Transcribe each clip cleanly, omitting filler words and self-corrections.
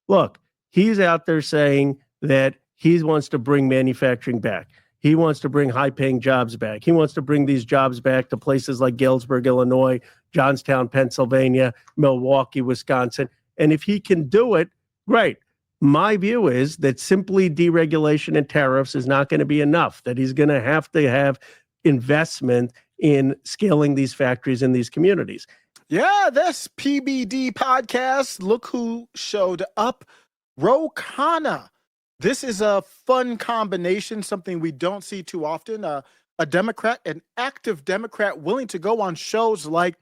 look, he's out there saying that he wants to bring manufacturing back. He wants to bring high-paying jobs back. He wants to bring these jobs back to places like Galesburg, Illinois, Johnstown, Pennsylvania, Milwaukee, Wisconsin. And if he can do it, great. My view is that simply deregulation and tariffs is not going to be enough, that he's going to have investment in scaling these factories in these communities. Yeah, this PBD podcast. Look who showed up. Ro Khanna. This is a fun combination, something we don't see too often. A Democrat, an active Democrat, willing to go on shows like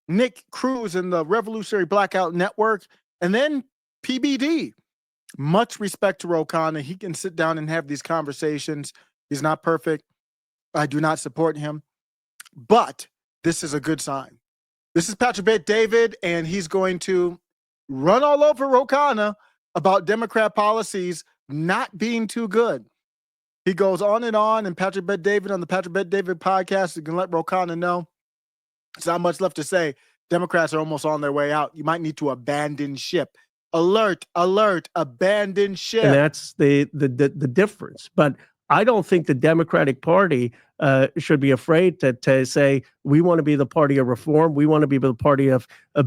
Nick Cruz and the Revolutionary Blackout Network, and then PBD. Much respect to Ro Khanna. He can sit down and have these conversations. He's not perfect. I do not support him. But this is a good sign. This is Patrick Bet-David, and he's going to run all over Ro Khanna about Democrat policies not being too good. He goes on, and Patrick Bet-David on the Patrick Bet-David podcast, you can let Ro Khanna know. There's not much left to say. Democrats are almost on their way out. You might need to abandon ship. Alert, alert, abandon ship. And that's the difference. But I don't think the Democratic Party should be afraid to say, we want to be the party of reform. We want to be the party of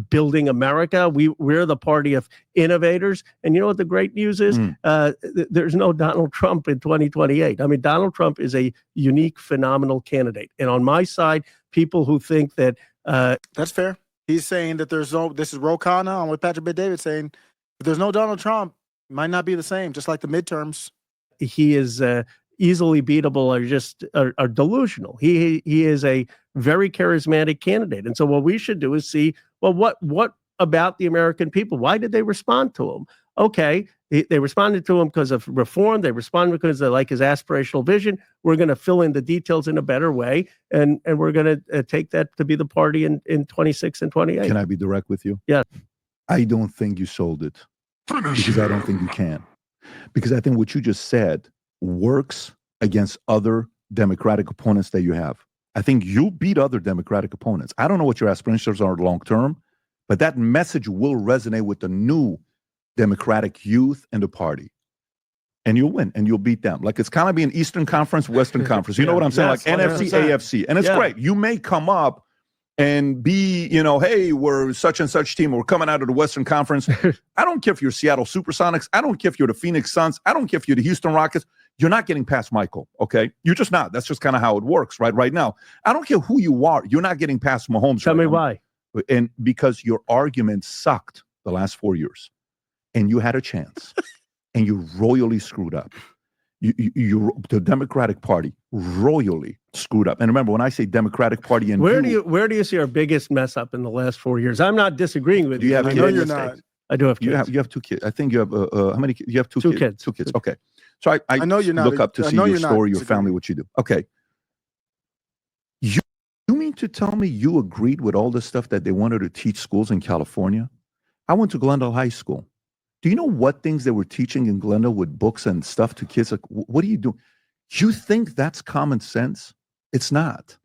building America. We're the party of innovators. And you know what the great news is? There's no Donald Trump in 2028. I mean, Donald Trump is a unique, phenomenal candidate. And on my side, people who think that... That's fair. He's saying that this is Ro Khanna on what Patrick Bet-David saying, if there's no Donald Trump, it might not be the same, just like the midterms. He is easily beatable or just are delusional. He is a very charismatic candidate. And so what we should do is see, well, what about the American people? Why did they respond to him? Okay, they responded to him because of reform. They responded because they like his aspirational vision. We're going to fill in the details in a better way, and we're going to take that to be the party in 26 and 28. Can I be direct with you? Yeah. I don't think you sold it because I don't think you can. Because I think what you just said works against other Democratic opponents that you have. I think you beat other Democratic opponents. I don't know what your aspirations are long term, but that message will resonate with the new Democratic youth and the party. And you'll win and you'll beat them. Like it's kind of being Eastern Conference, Western Conference. You know what I'm saying? Like 100%. NFC, AFC. And it's great. You may come up and be, hey, we're such and such team. We're coming out of the Western Conference. I don't care if you're Seattle Supersonics. I don't care if you're the Phoenix Suns. I don't care if you're the Houston Rockets. You're not getting past Michael, okay? You're just not. That's just kind of how it works right now. I don't care who you are. You're not getting past Mahomes. Tell me why. And because your argument sucked the last 4 years. And you had a chance. And you royally screwed up. The Democratic Party royally screwed up. And remember, when I say Democratic Party, and where do you see our biggest mess up in the last 4 years? I'm not disagreeing with you. Have I know you're not. I do have kids. You have two kids. I think you have how many? You have two kids. Two kids. Okay. So I know you're not. Look up to see your story, your family, what you do. Okay. You mean to tell me you agreed with all the stuff that they wanted to teach schools in California? I went to Glendale High School. Do you know what things they were teaching in Glendale with books and stuff to kids? Like, what do you do? You think that's common sense? It's not.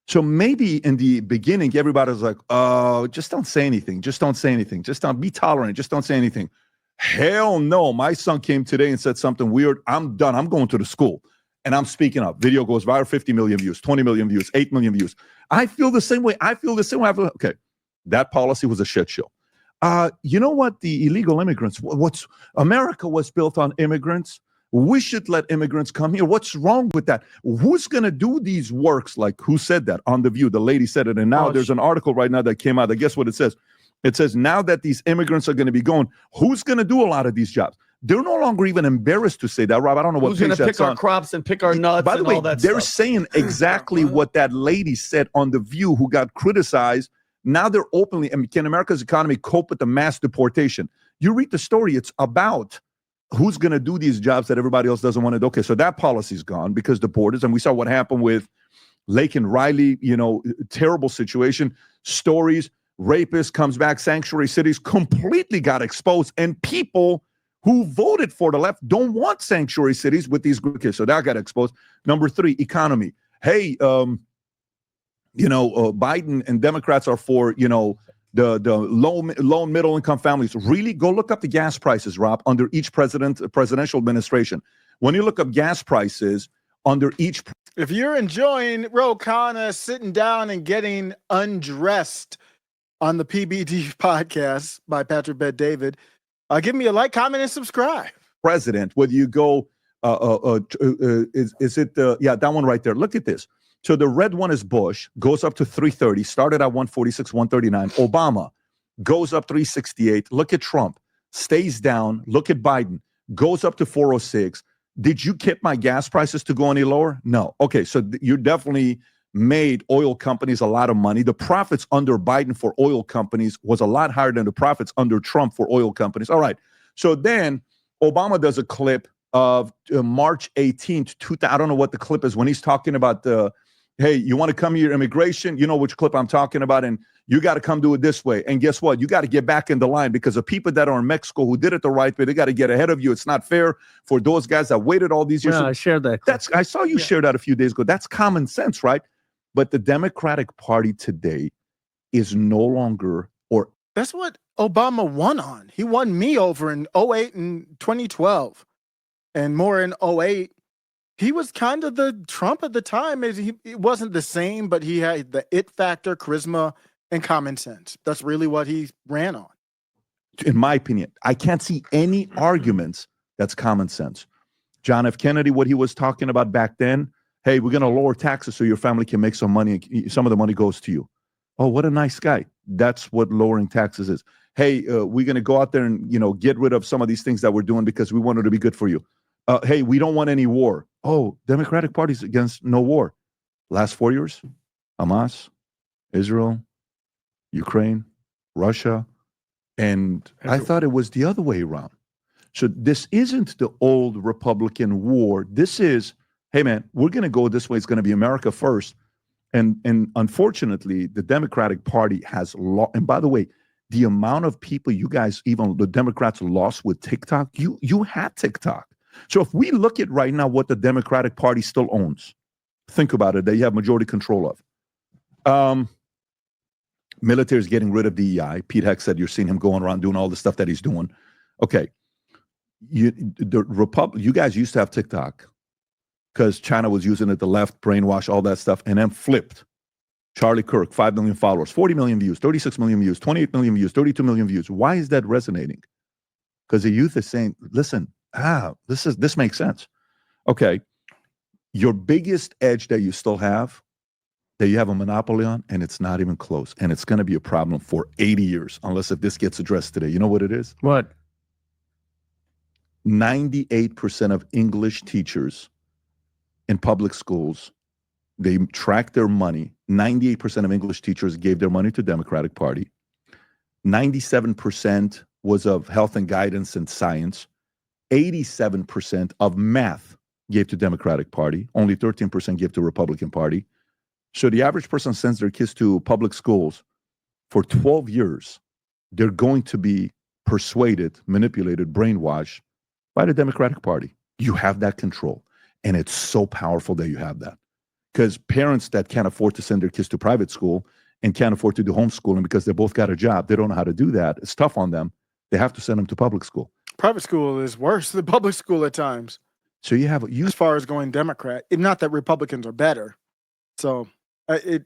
So maybe in the beginning, everybody's like, oh, just don't say anything. Just don't say anything. Just don't be tolerant. Just don't say anything. Hell no. My son came today and said something weird. I'm done. I'm going to the school and I'm speaking up. Video goes viral, 50 million views, 20 million views, 8 million views. I feel the same way. Okay. That policy was a shit show. You know what? The illegal immigrants, America was built on immigrants. We should let immigrants come here. What's wrong with that? Who's going to do these works? Like, who said that on The View? The lady said it. And now there's an article right now that came out. I guess what it says. It says now that these immigrants are going to be going, who's going to do a lot of these jobs? They're no longer even embarrassed to say that, Rob. I don't know what who's going to pick our crops and pick our nuts. By the way, all that they're stuff. saying exactly what that lady said on The View, who got criticized. Now they're openly, and can America's economy cope with the mass deportation? You read the story, it's about who's going to do these jobs that everybody else doesn't want to do. Okay, so that policy's gone because the borders, and we saw what happened with Lake and Riley, terrible situation, stories, rapist comes back, sanctuary cities completely got exposed, and people who voted for the left don't want sanctuary cities with these group kids. So that got exposed. Number 3, economy. Hey, Biden and Democrats are for, the low middle income families. Really go look up the gas prices, Rob, under each presidential administration. When you look up gas prices under each. If you're enjoying Ro Khanna sitting down and getting undressed on the PBD podcast by Patrick Bet David, give me a like, comment, and subscribe. President, whether you go, is it that one right there? Look at this. So the red one is Bush, goes up to 330, started at 146, 139. Obama goes up 368. Look at Trump, stays down. Look at Biden, goes up to 406. Did you keep my gas prices to go any lower? No. Okay, so you definitely made oil companies a lot of money. The profits under Biden for oil companies was a lot higher than the profits under Trump for oil companies. All right. So then Obama does a clip of March 18th, 2000. I don't know what the clip is when he's talking about the, hey, you want to come here, immigration? You know which clip I'm talking about, and you got to come do it this way. And guess what? You got to get back in the line because the people that are in Mexico who did it the right way, they got to get ahead of you. It's not fair for those guys that waited all these years. Yeah, I shared that clip. I saw you share that a few days ago. That's common sense, right? But the Democratic Party today is no longer, or that's what Obama won on. He won me over in 08 and 2012 and more in 08. He was kind of the Trump at the time. It wasn't the same, but he had the it factor, charisma, and common sense. That's really what he ran on. In my opinion, I can't see any arguments that's common sense. John F. Kennedy, what he was talking about back then, hey, we're going to lower taxes so your family can make some money. Some of the money goes to you. Oh, what a nice guy. That's what lowering taxes is. Hey, we're going to go out there and, get rid of some of these things that we're doing because we want it to be good for you. Hey, we don't want any war. Oh, Democratic Party's against no war. Last 4 years, Hamas, Israel, Ukraine, Russia, and I thought it was the other way around. So this isn't the old Republican war. This is, hey, man, we're going to go this way. It's going to be America first. And unfortunately, the Democratic Party has lost. And by the way, the amount of people you guys, even the Democrats, lost with TikTok, you had TikTok. So if we look at right now what the Democratic Party still owns, think about it, that you have majority control of. Military is getting rid of DEI. Pete Heck said you're seeing him going around doing all the stuff that he's doing. Okay. You guys used to have TikTok because China was using it, the left, brainwash, all that stuff, and then flipped. Charlie Kirk, 5 million followers, 40 million views, 36 million views, 28 million views, 32 million views. Why is that resonating? Because the youth is saying, listen, this makes sense. Okay. Your biggest edge that you still have, that you have a monopoly on, and it's not even close. And it's going to be a problem for 80 years, unless if this gets addressed today. You know what it is? What? 98% of English teachers in public schools, they track their money. 98% of English teachers gave their money to Democratic Party. 97% was of health and guidance and science. 87% of math gave to Democratic Party. Only 13% gave to Republican Party. So the average person sends their kids to public schools for 12 years. They're going to be persuaded, manipulated, brainwashed by the Democratic Party. You have that control. And it's so powerful that you have that. Because parents that can't afford to send their kids to private school and can't afford to do homeschooling because they both got a job, they don't know how to do that. It's tough on them. They have to send them to public school. Private school is worse than public school at times. So you have as far as going Democrat, not that Republicans are better. So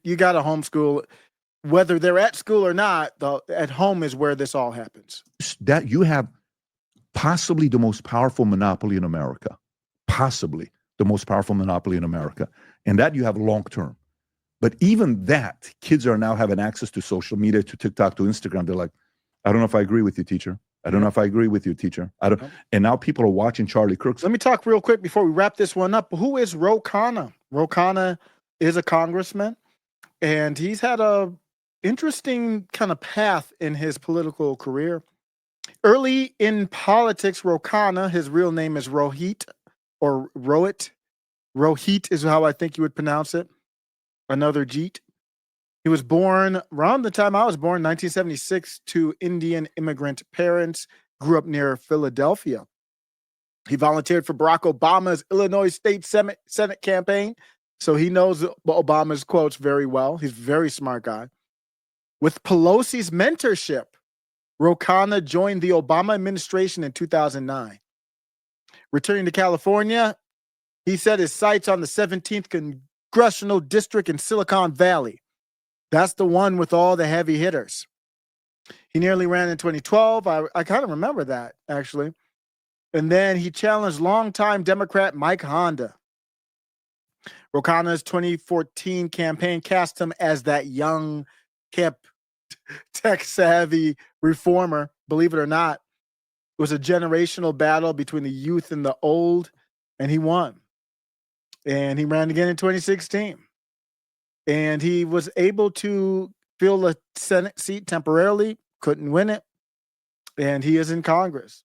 you got to homeschool, whether they're at school or not. At home is where this all happens. That you have possibly the most powerful monopoly in America, possibly the most powerful monopoly in America, and that you have long term. But even that, kids are now having access to social media, to TikTok, to Instagram. They're like, I don't know if I agree with you, teacher. I don't know if I agree with you, teacher. I don't. And now people are watching Charlie Kirk. Let me talk real quick before we wrap this one up. Who is Ro Khanna? Ro Khanna is a congressman, and he's had a interesting kind of path in his political career. Early in politics, Ro Khanna, his real name is Rohit, or Rohit. Rohit is how I think you would pronounce it. Another Jeet. He was born around the time I was born, 1976, to Indian immigrant parents, grew up near Philadelphia. He volunteered for Barack Obama's Illinois State Senate campaign, so he knows Obama's quotes very well. He's a very smart guy. With Pelosi's mentorship, Ro Khanna joined the Obama administration in 2009. Returning to California, he set his sights on the 17th Congressional District in Silicon Valley. That's the one with all the heavy hitters. He nearly ran in 2012. I kind of remember that, actually. And then he challenged longtime Democrat Mike Honda. Ro Khanna's 2014 campaign cast him as that young, hip, tech-savvy reformer. Believe it or not, it was a generational battle between the youth and the old, and he won. And he ran again in 2016. And he was able to fill a Senate seat temporarily, couldn't win it, and he is in Congress.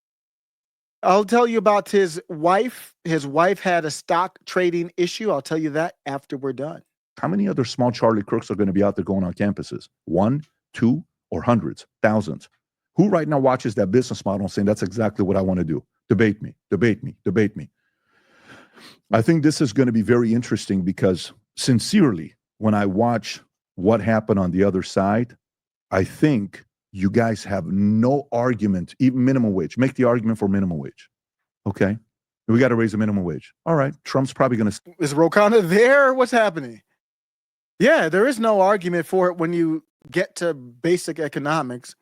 I'll tell you about his wife. His wife had a stock trading issue. I'll tell you that after we're done. How many other small Charlie Crooks are going to be out there going on campuses? 1, 2, or hundreds, thousands? Who right now watches that business model and saying, that's exactly what I want to do? Debate me, debate me, debate me. I think this is going to be very interesting because sincerely, when I watch what happened on the other side, I think you guys have no argument, even minimum wage. Make the argument for minimum wage. Okay? We got to raise the minimum wage. All right. Trump's probably going to... Is Ro Khanna there? What's happening? Yeah, there is no argument for it when you get to basic economics.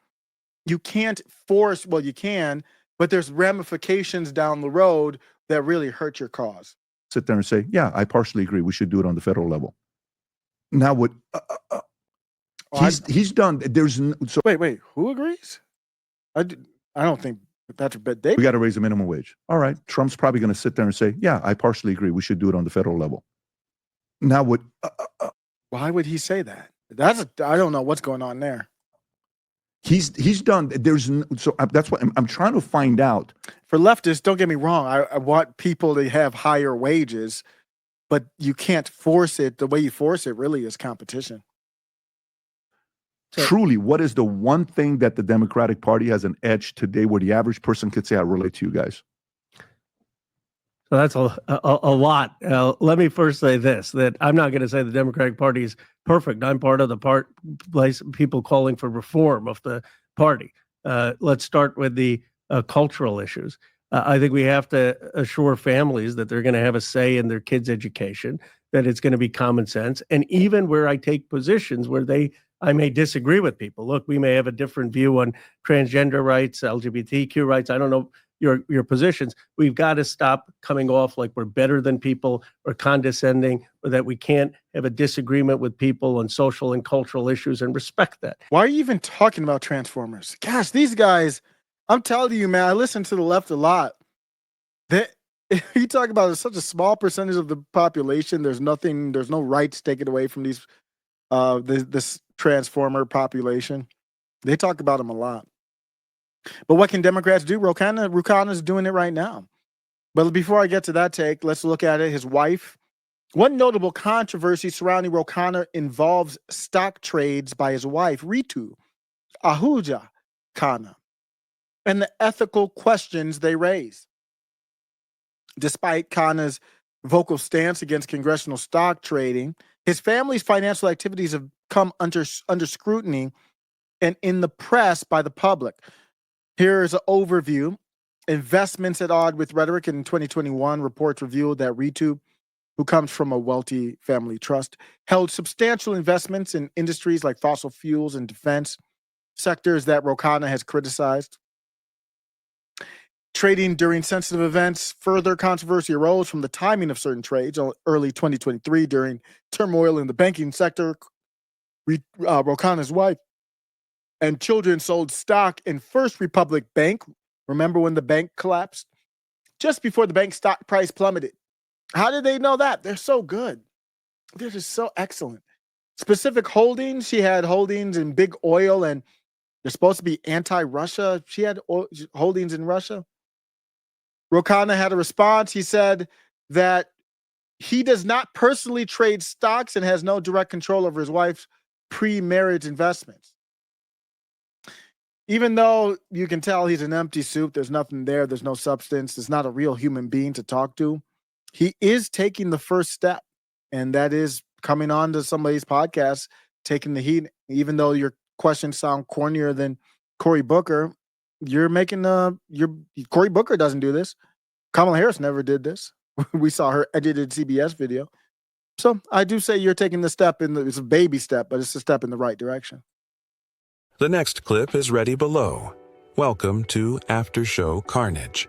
You can't force, well, you can, but there's ramifications down the road that really hurt your cause. Sit there and say, yeah, I partially agree. We should do it on the federal level. Now what... He's done. There's so wait. Who agrees? I don't think that's a bad day. We got to raise the minimum wage. All right. Trump's probably going to sit there and say, "Yeah, I partially agree. We should do it on the federal level." Now what? Why would he say that? I don't know what's going on there. He's done. That's what I'm trying to find out. For leftists, don't get me wrong. I want people to have higher wages, but you can't force it. The way you force it really is competition. Truly, what is the one thing that the Democratic Party has an edge today where the average person could say, I relate to you guys? So that's a lot. Let me first say this, that I'm not going to say the Democratic Party is perfect. I'm part of the people calling for reform of the party. Let's start with the cultural issues. I think we have to assure families that they're going to have a say in their kids' education, that it's going to be common sense. And even where I take positions where I may disagree with people. Look, we may have a different view on transgender rights, LGBTQ rights. I don't know your positions. We've got to stop coming off like we're better than people or condescending, or that we can't have a disagreement with people on social and cultural issues and respect that. Why are you even talking about Transformers? Gosh, these guys, I'm telling you, man, I listen to the left a lot. You talk about such a small percentage of the population. There's no rights taken away from these this Transformer population. They talk about them a lot. But what can Democrats do? Ro Khanna is doing it right now. But before I get to that take, let's look at it. His wife. One notable controversy surrounding Ro Khanna involves stock trades by his wife, Ritu Ahuja Khanna, and the ethical questions they raise. Despite Khanna's vocal stance against congressional stock trading, his family's financial activities have come under scrutiny and in the press by the public. Here's an overview. Investments at odds with rhetoric. In 2021, reports revealed that Ritu, who comes from a wealthy family trust, held substantial investments in industries like fossil fuels and defense, sectors that Ro Khanna has criticized. Trading during sensitive events. Further controversy arose from the timing of certain trades. Early 2023, during turmoil in the banking sector, Ro Khanna's wife and children sold stock in First Republic Bank. Remember when the bank collapsed? Just before the bank stock price plummeted. How did they know that? They're so good. They're just so excellent. Specific holdings. She had holdings in big oil, and they're supposed to be anti-Russia. She had holdings in Russia. Ro Khanna had a response. He said that he does not personally trade stocks and has no direct control over his wife's pre-marriage investments. Even though you can tell he's an empty soup, there's nothing there, there's no substance, there's not a real human being to talk to, he is taking the first step, and that is coming on to somebody's podcast, taking the heat, even though you're questions sound cornier than Cory Booker. You're making Cory Booker doesn't do this. Kamala Harris never did this. We saw her edited CBS video. So I do say you're taking the step it's a baby step, but it's a step in the right direction. The next clip is ready below. Welcome to After Show Carnage.